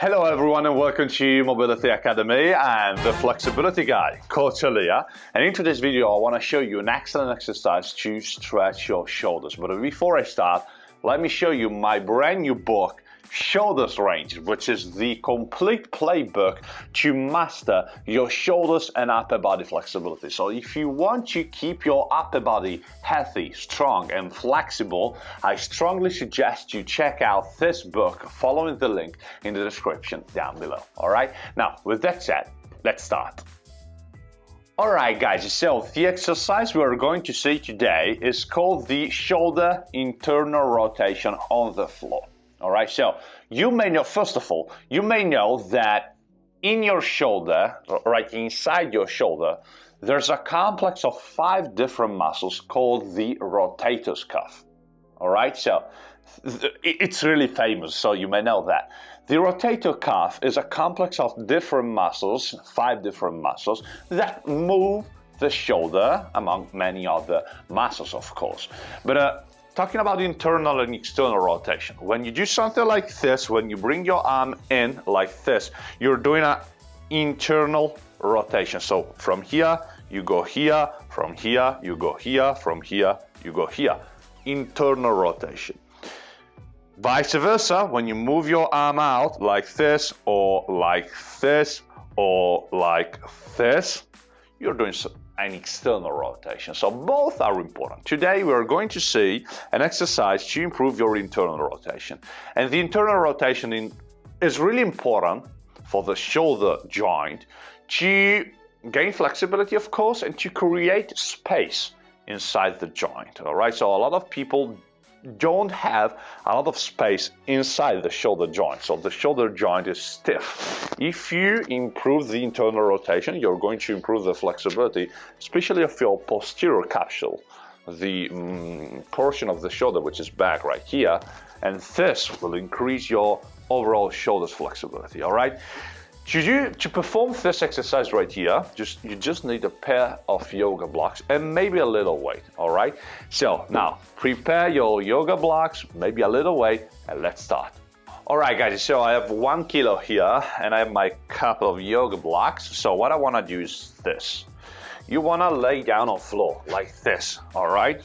Hello everyone and welcome to Mobility Academy and the Flexibility Guy, Coach Elia. And in today's video I want to show you an excellent exercise to stretch your shoulders. But before I start, let me show you my brand new book, Shoulders Range, which is the complete playbook to master your shoulders and upper body flexibility. So if you want to keep your upper body healthy, strong and flexible, I strongly suggest you check out this book following the link in the description down below. All right, now with that said, let's start. All right guys, so the exercise we are going to see today is called the shoulder internal rotation on the floor. All right, so you may know, first of all, you may know that in your shoulder, right inside your shoulder, there's a complex of 5 different muscles called the rotator cuff. All right, so it's really famous, so you may know that. The rotator cuff is a complex of different muscles, 5 different muscles, that move the shoulder, among many other muscles, of course. But talking about internal and external rotation, when you do something like this, when you bring your arm in like this, you're doing an internal rotation. So from here, you go here, from here, you go here, from here, you go here. Internal rotation. Vice versa, when you move your arm out like this, or like this, or like this, you're doing an external rotation. So both are important. Today we are going to see an exercise to improve your internal rotation. And the internal rotation is really important for the shoulder joint to gain flexibility, of course, and to create space inside the joint. All right, so a lot of people don't have a lot of space inside the shoulder joint, so the shoulder joint is stiff. If you improve the internal rotation, you're going to improve the flexibility, especially of your posterior capsule, the portion of the shoulder which is back right here, and this will increase your overall shoulder's flexibility. All right, to perform this exercise right here, you just need a pair of yoga blocks and maybe a little weight. All right, so now prepare your yoga blocks, maybe a little weight, and let's start. All right guys, so I have 1 kilo here and I have my couple of yoga blocks. So what I want to do is this. You want to lay down on the floor like this. All right,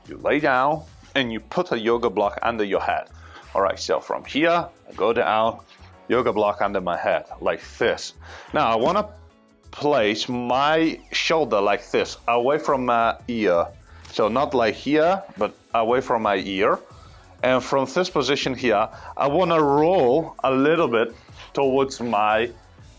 you lay down and you put a yoga block under your head. All right, so from here I go down, yoga block under my head like this. Now I want to place my shoulder like this, away from my ear. So not like here, but away from my ear. And from this position here, I want to roll a little bit towards my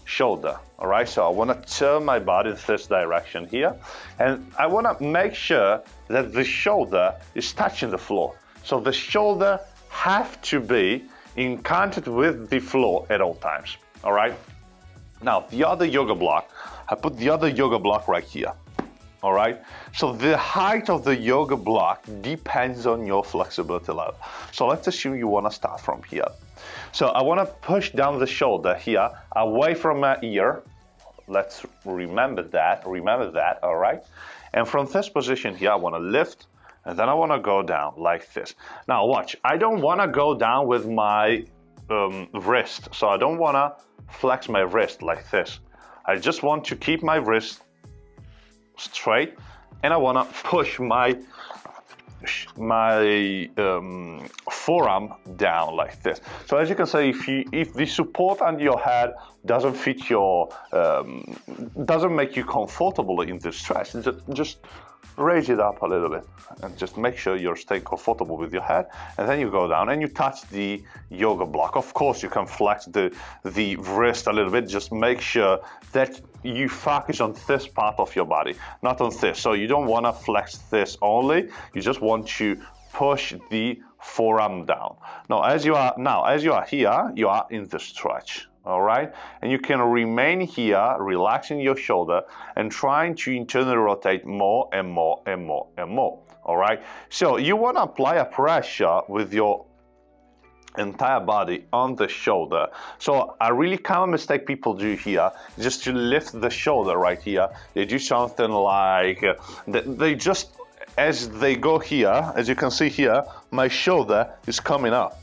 shoulder. All right, so I want to turn my body in this direction here. And I want to make sure that the shoulder is touching the floor. So the shoulder have to be in contact with the floor at all times. All right, now the other yoga block, I put the other yoga block right here. All right, so the height of the yoga block depends on your flexibility level. So let's assume you want to start from here. So I want to push down the shoulder here away from my ear. Let's remember that, all right? And from this position here, I want to lift, and then I want to go down like this. Now watch, I don't want to go down with my wrist. So I don't want to flex my wrist like this. I just want to keep my wrist straight, and I want to push my forearm down like this. So as you can see, if the support under your head doesn't fit your, doesn't make you comfortable in this stretch, just raise it up a little bit and just make sure you're staying comfortable with your head, and then you go down and you touch the yoga block. Of course you can flex the wrist a little bit, just make sure that you focus on this part of your body, not on this. So you don't want to flex this only, you just want to push the forearm down. Now as you are here, you are in the stretch. All right, and you can remain here, relaxing your shoulder and trying to internally rotate more and more and more and more. All right, so you want to apply a pressure with your entire body on the shoulder. So a really common mistake people do here is just to lift the shoulder right here. They do something like they just, as they go here, as you can see here, my shoulder is coming up.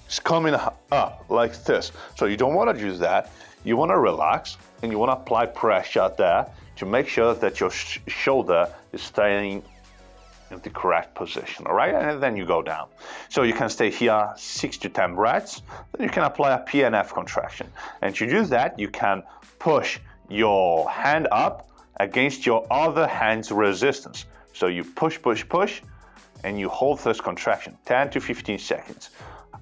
is coming up like this. So you don't want to do that. You want to relax and you want to apply pressure there to make sure that your shoulder is staying in the correct position, all right? And then you go down. So you can stay here 6 to 10 breaths. Then you can apply a PNF contraction. And to do that, you can push your hand up against your other hand's resistance. So you push, push, push, and you hold this contraction 10 to 15 seconds.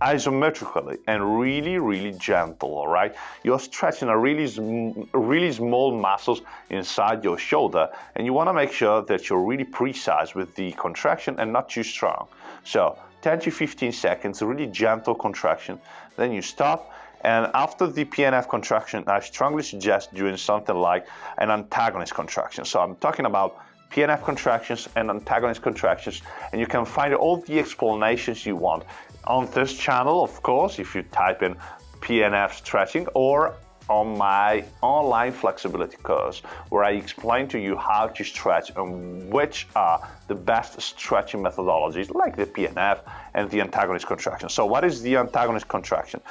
Isometrically and really, really gentle, all right? You're stretching a really small muscles inside your shoulder, and you want to make sure that you're really precise with the contraction and not too strong. So 10 to 15 seconds, really gentle contraction, then you stop. And after the PNF contraction, I strongly suggest doing something like an antagonist contraction. So I'm talking about PNF contractions and antagonist contractions, and you can find all the explanations you want on this channel, of course, if you type in PNF stretching, or on my online flexibility course, where I explain to you how to stretch and which are the best stretching methodologies, like the PNF and the antagonist contraction. So what is the antagonist contraction?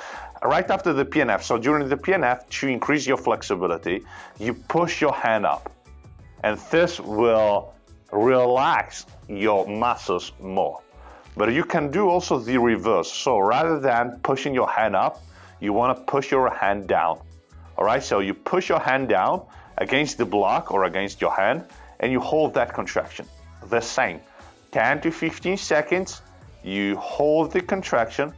Right after the PNF, so during the PNF, to increase your flexibility, you push your hand up, and this will relax your muscles more. But you can do also the reverse. So rather than pushing your hand up, you want to push your hand down. All right, so you push your hand down against the block or against your hand, and you hold that contraction. The same, 10 to 15 seconds, you hold the contraction,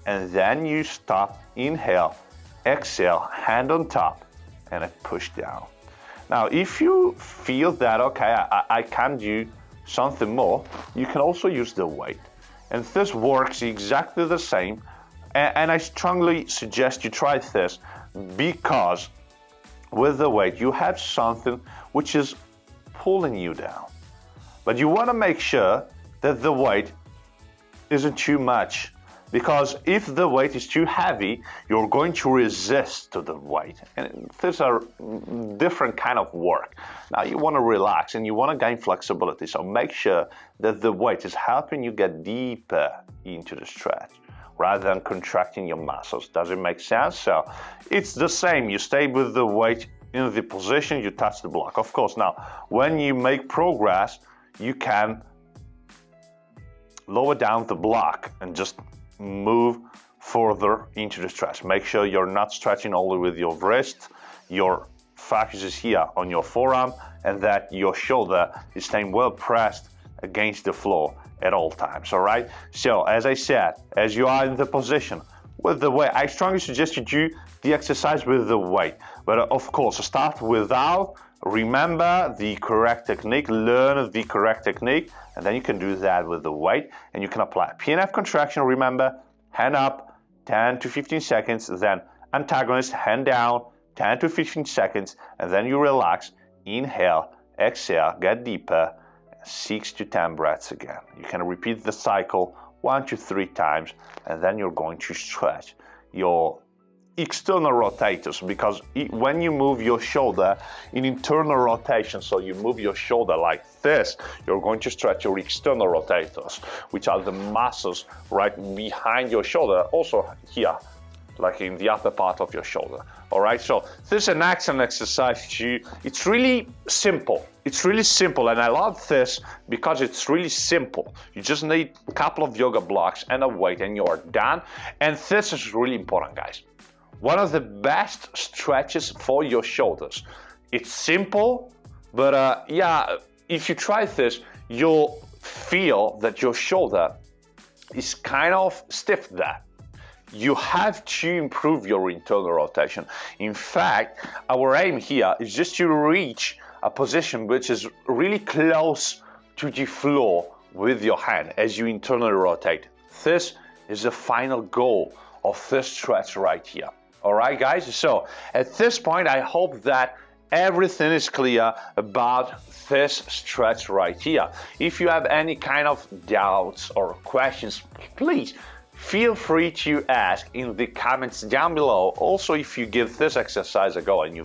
and then you stop, inhale, exhale, hand on top, and push down. Now, if you feel that, okay, I can do something more, you can also use the weight. And this works exactly the same. And I strongly suggest you try this, because with the weight, you have something which is pulling you down. But you want to make sure that the weight isn't too much, because if the weight is too heavy, you're going to resist to the weight. And these are different kind of work. Now you want to relax and you want to gain flexibility. So make sure that the weight is helping you get deeper into the stretch rather than contracting your muscles. Does it make sense? So it's the same. You stay with the weight in the position, you touch the block. Of course, now when you make progress, you can lower down the block and just move further into the stretch. Make sure you're not stretching only with your wrist. Your focus is here on your forearm, and that your shoulder is staying well pressed against the floor at all times, all right? So as I said, as you are in the position with the weight, I strongly suggest you do the exercise with the weight. But of course, start without. Remember the correct technique, learn the correct technique, and then you can do that with the weight, and you can apply PNF contraction. Remember, hand up, 10 to 15 seconds, then antagonist, hand down, 10 to 15 seconds, and then you relax, inhale, exhale, get deeper, 6 to 10 breaths again. You can repeat the cycle 1 to 3 times, and then you're going to stretch your external rotators, because when you move your shoulder in internal rotation, so you move your shoulder like this, you're going to stretch your external rotators, which are the muscles right behind your shoulder, also here, like in the upper part of your shoulder. All right, so this is an excellent exercise too. It's really simple. It's really simple, and I love this because it's really simple. You just need a couple of yoga blocks and a weight, and you're done. And this is really important, guys. One of the best stretches for your shoulders. It's simple, but yeah, if you try this, you'll feel that your shoulder is kind of stiff there. You have to improve your internal rotation. In fact, our aim here is just to reach a position which is really close to the floor with your hand as you internally rotate. This is the final goal of this stretch right here. All right, guys, so at this point, I hope that everything is clear about this stretch right here. If you have any kind of doubts or questions, please feel free to ask in the comments down below. Also, if you give this exercise a go and you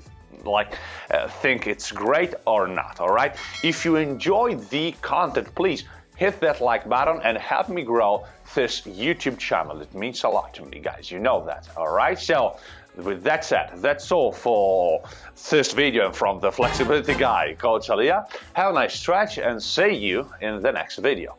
think it's great or not, all right? If you enjoy the content, please hit that like button and help me grow this YouTube channel. It means a lot to me, guys. You know that, all right? So with that said, that's all for this video from the flexibility guy, Coach Elia. Have a nice stretch and see you in the next video.